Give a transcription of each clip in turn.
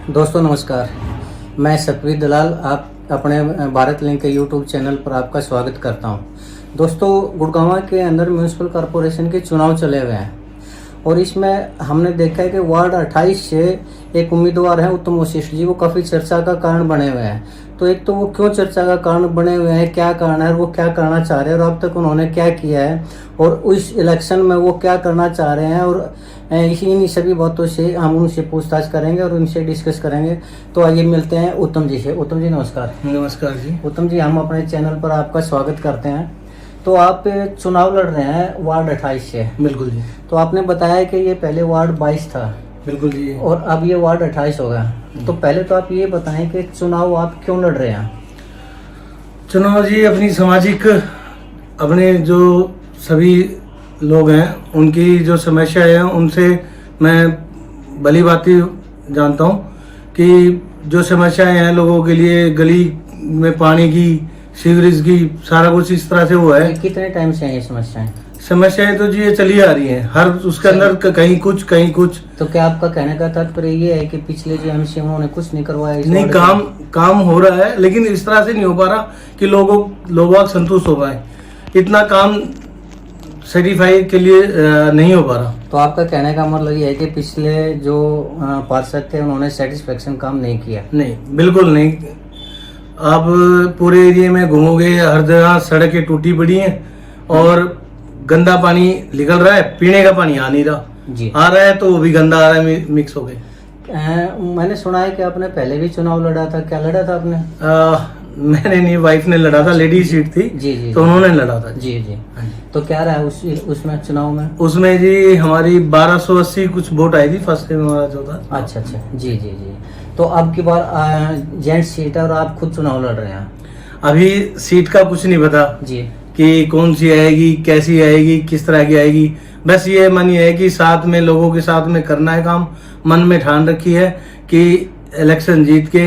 दोस्तों नमस्कार, मैं सतवीर दलाल आप अपने भारत लिंक के यूट्यूब चैनल पर आपका स्वागत करता हूं। दोस्तों, गुड़गांव के अंदर म्यूनिसिपल कॉरपोरेशन के चुनाव चले हुए हैं और इसमें हमने देखा है कि वार्ड 28 से एक उम्मीदवार है उत्तम वशिष्ठ जी, वो काफ़ी चर्चा का कारण बने हुए हैं। तो एक तो वो क्यों चर्चा का कारण बने हुए हैं, क्या कारण है, वो क्या करना चाह रहे हैं और अब तक उन्होंने क्या किया है और उस इलेक्शन में वो क्या करना चाह रहे हैं, और इन्हीं सभी बातों से हम उनसे पूछताछ करेंगे और उनसे डिस्कस करेंगे। तो आइए मिलते हैं उत्तम जी से। उत्तम जी नमस्कार। नमस्कार जी। उत्तम जी, हम अपने चैनल पर आपका स्वागत करते हैं। तो आप चुनाव लड़ रहे हैं वार्ड 28 से। बिल्कुल जी। तो आपने बताया कि ये पहले वार्ड 22 था। बिल्कुल जी। और अब ये वार्ड 28 होगा। तो पहले तो आप ये बताएं कि चुनाव आप क्यों लड़ रहे हैं? चुनाव जी अपनी सामाजिक, अपने जो सभी लोग हैं उनकी जो समस्या है उनसे मैं भली भांति जानता हूँ कि जो समस्याएं हैं लोगों के लिए, गली में पानी की, सीवरेज की, सारा कुछ इस तरह से वो है। कितने टाइम से हैं ये समस्याएं? तो जी ये चली आ रही हैं, हर उसके अंदर कहीं कुछ। तो क्या आपका कहने का तात्पर्य ये है कि पिछले जो एमसी उन्होंने कुछ नहीं करवाया? नहीं, काम हो रहा है लेकिन इस तरह से नहीं हो पा रहा कि लोग संतुष्ट हो पाए। इतना काम सर्टिफाई के लिए नहीं हो पा रहा। तो आपका कहने का मतलब ये है कि पिछले जो पार्षद थे उन्होंने सेटिस्फेक्शन काम नहीं किया? नहीं, बिल्कुल नहीं। आप पूरे एरिया में घूमोगे, हर जगह सड़कें टूटी पड़ी हैं और गंदा पानी निकल रहा है, पीने का पानी आ नहीं रहा जी। आ रहा है तो वो भी गंदा आ रहा है, मिक्स हो गए। मैंने सुना है कि आपने पहले भी चुनाव लड़ा था। क्या लड़ा था आपने? मैंने नहीं, वाइफ ने लड़ा था, लेडी सीट थी जी तो उन्होंने लड़ा था जी जी। तो क्या रहा उसमें चुनाव में? उसमें जी हमारी 1280 कुछ वोट आई थी फर्स्ट टाइम हमारा जो था। अच्छा जी जी जी। तो अब की बार जेंट्स सीट है और आप खुद चुनाव लड़ रहे हैं। अभी सीट का कुछ नहीं पता जी कि कौन सी आएगी, कैसी आएगी, किस तरह की आएगी। बस ये मन ये है कि साथ में लोगों के साथ में करना है काम। मन में ठान रखी है कि इलेक्शन जीत के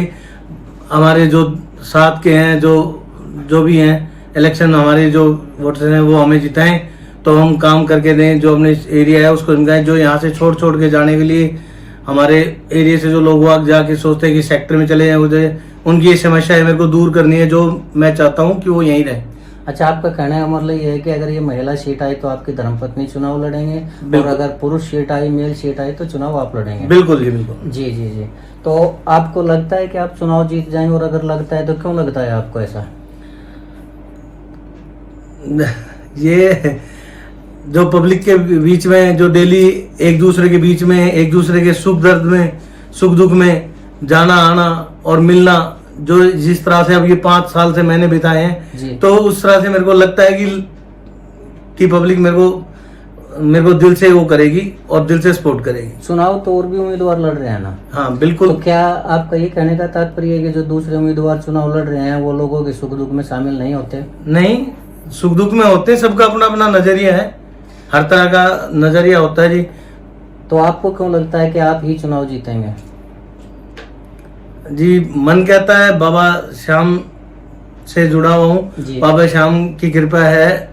हमारे जो साथ के हैं, जो भी हैं, इलेक्शन हमारे जो वोटर्स हैं वो हमें जिताएं तो हम काम करके दें। जो अपने एरिया है उसको जिताएं। जो यहाँ से छोड़ के जाने के लिए हमारे एरिया से जो लोग वहाँ जाके सोचते हैं कि सेक्टर में चले जाएं, उधर उनकी ये समस्या है मेरे को दूर करनी है, जो मैं चाहता हूँ कि वो यहीं रहे। अच्छा, आपका कहने का मतलब ये है कि अगर ये महिला सीट आई तो आपकी धर्मपत्नी चुनाव लड़ेंगे और अगर पुरुष सीट आई, मेल सीट आई तो चुनाव आप लड़ेंगे? बिल्कुल जी, बिल्कुल जी जी जी। तो आपको लगता है कि आप चुनाव जीत जाएंगे? और अगर लगता है तो क्यों लगता है आपको ऐसा? ये जो पब्लिक के बीच में जो डेली एक दूसरे के बीच में, एक दूसरे के सुख दर्द में, सुख दुख में जाना आना और मिलना, जो जिस तरह से अब ये 5 साल से मैंने बिताए हैं, तो उस तरह से मेरे को लगता है कि पब्लिक मेरे को दिल से वो करेगी और दिल से सपोर्ट करेगी। चुनाव तो और भी उम्मीदवार लड़ रहे हैं ना? हाँ बिल्कुल। तो क्या आपका ये कहने का तात्पर्य है कि जो दूसरे उम्मीदवार चुनाव लड़ रहे हैं वो लोगों के सुख दुख में शामिल नहीं होते? नहीं, सुख दुख में होते हैं। सबका अपना अपना नजरिया है, हर तरह का नजरिया होता है जी। तो आपको क्यों लगता है कि आप ही चुनाव जीतेंगे? जी मन कहता है, बाबा श्याम से जुड़ा हुआ हूँ, बाबा श्याम की कृपा है।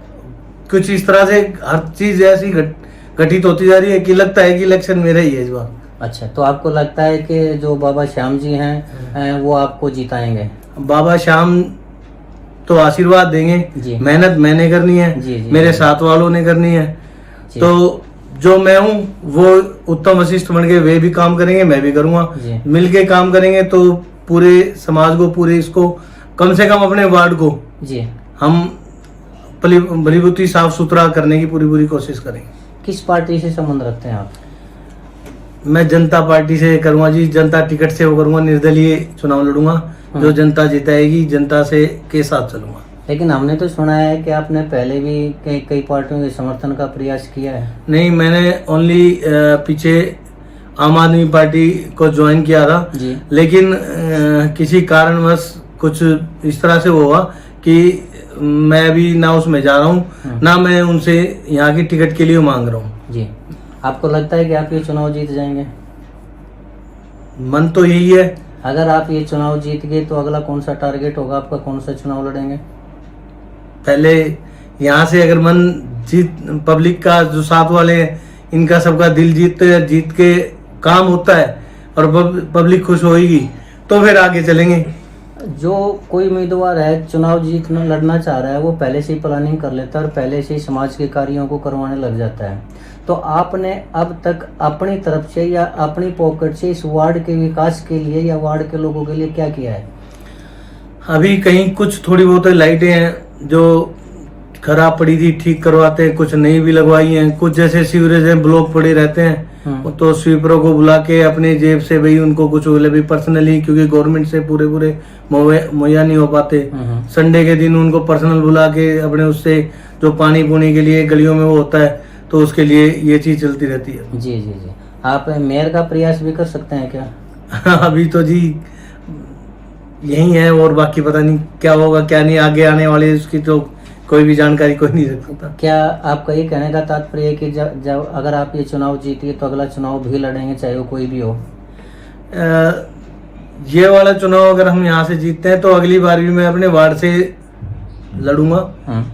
कुछ इस तरह से हर चीज ऐसी घटित होती जा रही है कि लगता है कि इलेक्शन मेरा ही है इस बार। अच्छा, तो आपको लगता है कि जो बाबा श्याम जी हैं वो आपको जिताएंगे? बाबा श्याम तो आशीर्वाद देंगे, मेहनत मैंने करनी है, मेरे साथ वालों ने करनी है। तो जो मैं हूँ वो उत्तम वशिष्ठ बन के वे भी काम करेंगे, मैं भी करूंगा, मिलके काम करेंगे तो पूरे समाज को, पूरे इसको, कम से कम अपने वार्ड को हम भलीभूति साफ सुथरा करने की पूरी कोशिश करेंगे। किस पार्टी से संबंध रखते हैं आप? मैं जनता पार्टी से करूंगा जी, जनता टिकट से वो करूंगा, निर्दलीय चुनाव लड़ूंगा। जो जनता जिताएगी, जनता से के साथ चलूंगा। लेकिन हमने तो सुना है कि आपने पहले भी कई पार्टियों के समर्थन का प्रयास किया है। नहीं, मैंने ओनली पीछे आम आदमी पार्टी को ज्वाइन किया था, लेकिन किसी कारणवश कुछ इस तरह से हुआ कि मैं भी ना उसमें जा रहा हूँ, ना मैं उनसे यहाँ की टिकट के लिए मांग रहा हूँ। जी, आपको लगता है कि आप ये चुनाव जीत जाएंगे? मन तो यही है। अगर आप ये चुनाव जीत गए तो अगला कौन सा टारगेट होगा आपका? कौन सा चुनाव लड़ेंगे? पहले यहाँ से अगर मन जीत, पब्लिक का जो साथ वाले हैं इनका सबका दिल जीत के काम होता है और पब्लिक खुश होगी तो फिर आगे चलेंगे। जो कोई उम्मीदवार है चुनाव जीतना लड़ना चाह रहा है वो पहले से ही प्लानिंग कर लेता है और पहले से ही समाज के कार्यों को करवाने लग जाता है। तो आपने अब तक अपनी तरफ से या अपनी पॉकेट से इस वार्ड के विकास के लिए या वार्ड के लोगों के लिए क्या किया है? अभी कहीं कुछ थोड़ी बहुत लाइटें हैं जो खराब पड़ी थी, ठीक करवाते हैं, कुछ नई भी लगवाई हैं। कुछ जैसे सीवरेज हैं ब्लॉक पड़े रहते हैं तो स्वीपरों को बुला के अपने जेब से भाई उनको कुछ भी पर्सनली, क्योंकि गवर्नमेंट से पूरे मुहैया नहीं हो पाते, संडे के दिन उनको पर्सनल बुला के अपने उससे जो पानी पूनी के लिए गलियों में वो होता है तो उसके लिए ये चीज चलती रहती है। जी जी जी, आप मेयर का प्रयास भी कर सकते हैं क्या? अभी तो जी यही है और बाकी पता नहीं क्या होगा क्या नहीं, आगे आने वाले उसकी तो कोई भी जानकारी कोई नहीं रख सकता। क्या आपका ये कहने का तात्पर्य है कि जब अगर आप ये चुनाव जीतिए तो अगला चुनाव भी लड़ेंगे चाहे वो कोई भी हो? ये वाला चुनाव अगर हम यहाँ से जीतते हैं तो अगली बार भी मैं अपने वार्ड से लड़ूंगा।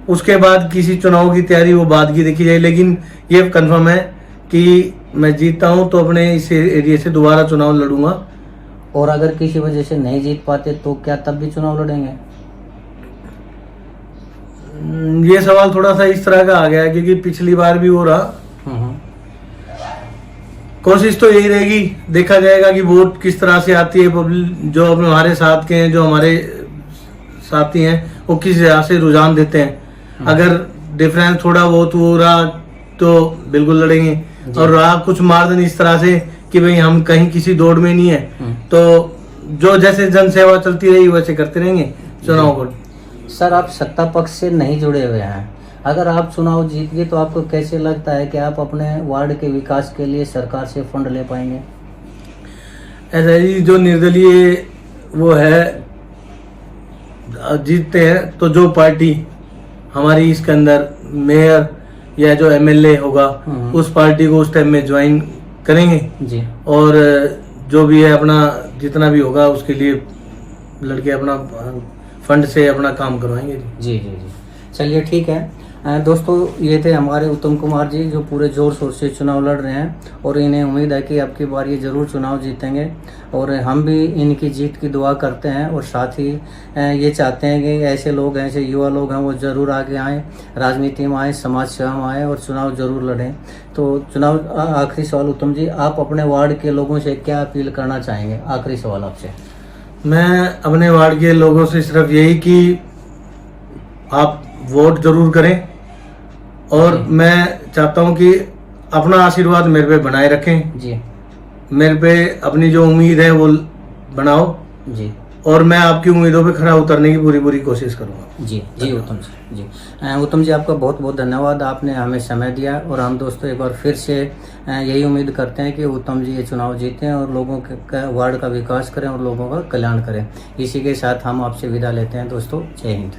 उसके बाद किसी चुनाव की तैयारी वो बाद की देखी जाए, लेकिन ये कंफर्म है कि मैं जीतता हूँ तो अपने इस एरिया से दोबारा चुनाव लड़ूंगा। और अगर किसी वजह से नहीं जीत पाते तो क्या तब भी चुनाव लड़ेंगे? ये सवाल थोड़ा सा इस तरह का आ गया है क्योंकि पिछली बार भी हो रहा। कोशिश तो यही रहेगी, देखा जाएगा कि वोट किस तरह से आती है, पब्लिक जो हमारे साथ के हैं, जो हमारे साथी हैं वो किस तरह से रुझान देते हैं। अगर डिफरेंस थोड़ा बहुत हो रहा तो बिल्कुल लड़ेंगे, और रहा कुछ मार्जिन इस तरह से कि भाई हम कहीं किसी दौड़ में नहीं है तो जो जैसे जन सेवा चलती रही वैसे करते रहेंगे चुनाव को। सर, आप सत्ता पक्ष से नहीं जुड़े हुए हैं, अगर आप चुनाव जीत गए तो आपको कैसे लगता है कि आप अपने वार्ड के विकास के लिए सरकार से फंड ले पाएंगे? ऐसा ही जो निर्दलीय वो है जीतते हैं तो जो पार्टी हमारी इसके अंदर मेयर या जो एमएलए होगा उस पार्टी को उस टाइम में ज्वाइन करेंगे जी, और जो भी है अपना जितना भी होगा उसके लिए लड़के अपना फंड से अपना काम करवाएंगे। जी जी जी, चलिए ठीक है। दोस्तों, ये थे हमारे उत्तम कुमार जी जो पूरे ज़ोर शोर से चुनाव लड़ रहे हैं और इन्हें उम्मीद है कि अब की बार ये ज़रूर चुनाव जीतेंगे और हम भी इनकी जीत की दुआ करते हैं और साथ ही ये चाहते हैं कि ऐसे लोग हैं, ऐसे युवा लोग हैं वो ज़रूर आगे आएँ, राजनीति में आएँ, समाज सेवा में आएँ और चुनाव ज़रूर लड़ें। तो चुनाव आखिरी सवाल उत्तम जी, आप अपने वार्ड के लोगों से क्या अपील करना चाहेंगे? आखिरी सवाल आपसे। मैं अपने वार्ड के लोगों से सिर्फ यही कि आप वोट जरूर करें और मैं चाहता हूं कि अपना आशीर्वाद मेरे पे बनाए रखें जी, मेरे पे अपनी जो उम्मीद है वो बनाओ जी, और मैं आपकी उम्मीदों पे खरा उतरने की पूरी कोशिश करूंगा। जी जी उत्तम जी, उत्तम जी आपका बहुत बहुत धन्यवाद, आपने हमें समय दिया और हम दोस्तों एक बार फिर से यही उम्मीद करते हैं कि उत्तम जी ये चुनाव जीतें और लोगों के वार्ड का विकास करें और लोगों का कल्याण करें। इसी के साथ हम आपसे विदा लेते हैं दोस्तों। जय हिंद।